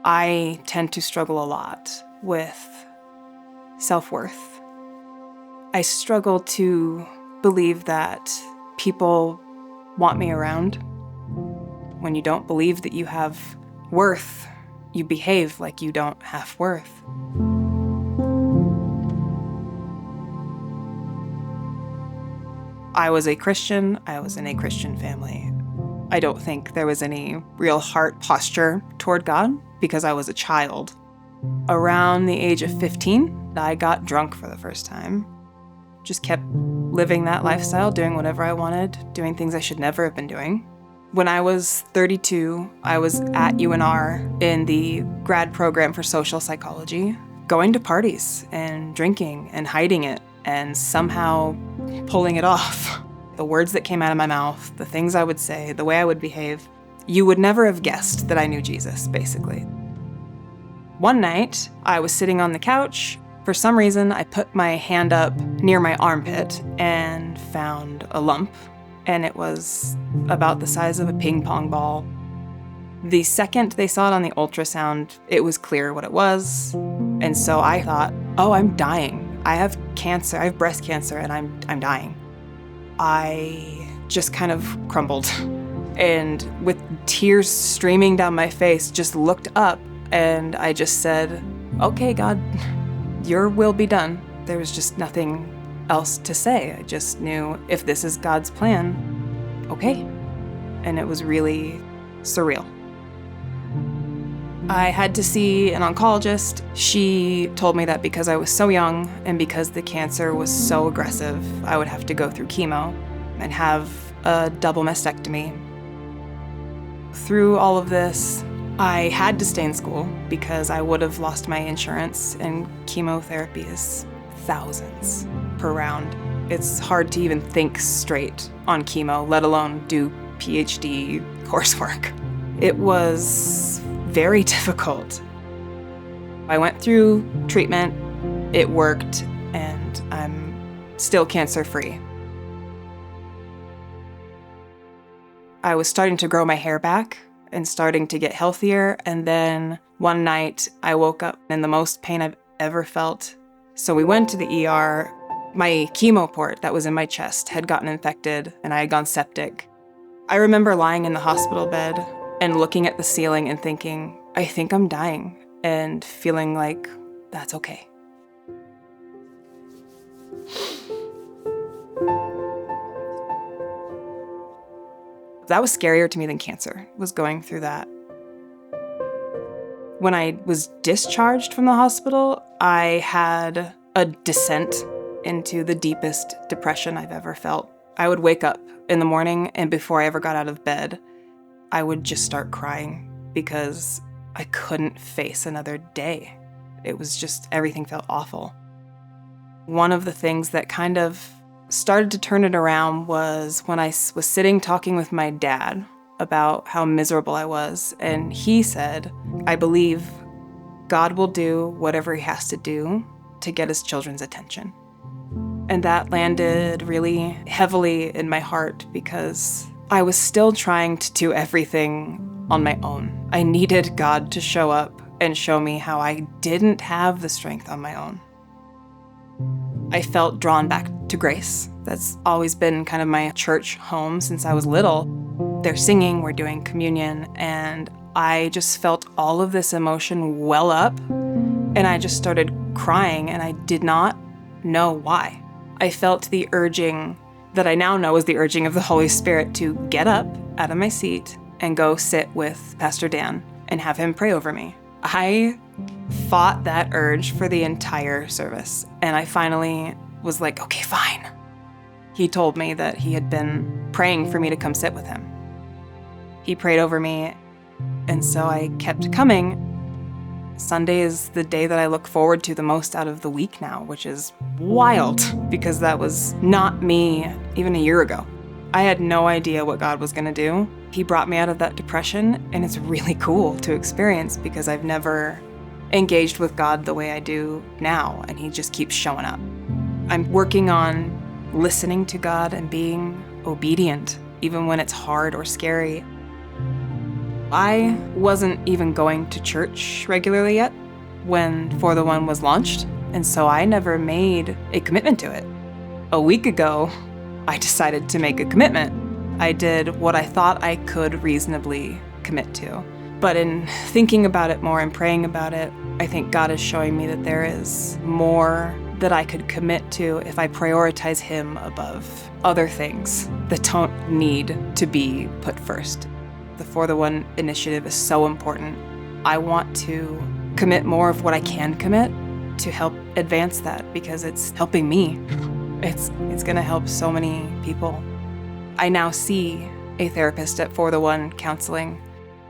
I tend to struggle a lot with self-worth. I struggle to believe that people want me around. When you don't believe that you have worth, you behave like you don't have worth. I was a Christian. I was in a Christian family. I don't think there was any real heart posture toward God because I was a child. Around the age of 15, I got drunk for the first time. Just kept living that lifestyle, doing whatever I wanted, doing things I should never have been doing. When I was 32, I was at UNR in the grad program for social psychology, going to parties and drinking and hiding it and somehow pulling it off. The words that came out of my mouth, the things I would say, the way I would behave, you would never have guessed that I knew Jesus, basically. One night, I was sitting on the couch. For some reason, I put my hand up near my armpit and found a lump, and it was about the size of a ping pong ball. The second they saw it on the ultrasound, it was clear what it was, and so I thought, oh, I'm dying. I have cancer, I have breast cancer, and I'm dying. I just kind of crumbled, and with tears streaming down my face, just looked up, and I just said, okay, God, your will be done. There was just nothing else to say. I just knew if this is God's plan, okay. And it was really surreal. I had to see an oncologist. She told me that because I was so young and because the cancer was so aggressive, I would have to go through chemo and have a double mastectomy. Through all of this, I had to stay in school because I would have lost my insurance, and chemotherapy is thousands per round. It's hard to even think straight on chemo, let alone do PhD coursework. It was very difficult. I went through treatment, it worked, and I'm still cancer-free. I was starting to grow my hair back and starting to get healthier, and then one night I woke up in the most pain I've ever felt. So we went to the ER. My chemo port that was in my chest had gotten infected and I had gone septic. I remember lying in the hospital bed and looking at the ceiling and thinking, I think I'm dying, and feeling like that's okay. That was scarier to me than cancer, was going through that. When I was discharged from the hospital, I had a descent into the deepest depression I've ever felt. I would wake up in the morning, and before I ever got out of bed, I would just start crying because I couldn't face another day. It was just, everything felt awful. One of the things that kind of started to turn it around was when I was sitting talking with my dad about how miserable I was, and he said, I believe God will do whatever he has to do to get his children's attention. And that landed really heavily in my heart because I was still trying to do everything on my own. I needed God to show up and show me how I didn't have the strength on my own. I felt drawn back to grace. That's always been kind of my church home since I was little. They're singing, we're doing communion, and I just felt all of this emotion well up, and I just started crying, and I did not know why. I felt the urging that I now know is the urging of the Holy Spirit to get up out of my seat and go sit with Pastor Dan and have him pray over me. I fought that urge for the entire service, and I finally was like, okay, fine. He told me that he had been praying for me to come sit with him. He prayed over me, and so I kept coming. Sunday is the day that I look forward to the most out of the week now, which is wild because that was not me even a year ago. I had no idea what God was going to do. He brought me out of that depression, and it's really cool to experience because I've never engaged with God the way I do now, and he just keeps showing up. I'm working on listening to God and being obedient, even when it's hard or scary. I wasn't even going to church regularly yet when For the One was launched, and so I never made a commitment to it. A week ago, I decided to make a commitment. I did what I thought I could reasonably commit to. But in thinking about it more and praying about it, I think God is showing me that there is more that I could commit to if I prioritize Him above other things that don't need to be put first. The For the One initiative is so important. I want to commit more of what I can commit to help advance that because it's helping me. It's gonna help so many people. I now see a therapist at For the One counseling.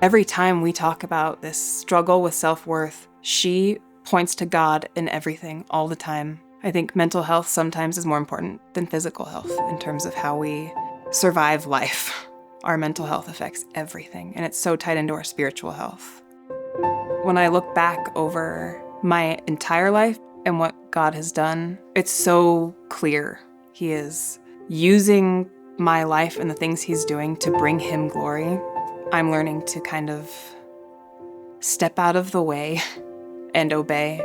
Every time we talk about this struggle with self-worth, she points to God in everything all the time. I think mental health sometimes is more important than physical health in terms of how we survive life. Our mental health affects everything, and it's so tied into our spiritual health. When I look back over my entire life and what God has done, it's so clear. He is using my life and the things He's doing to bring Him glory. I'm learning to kind of step out of the way and obey.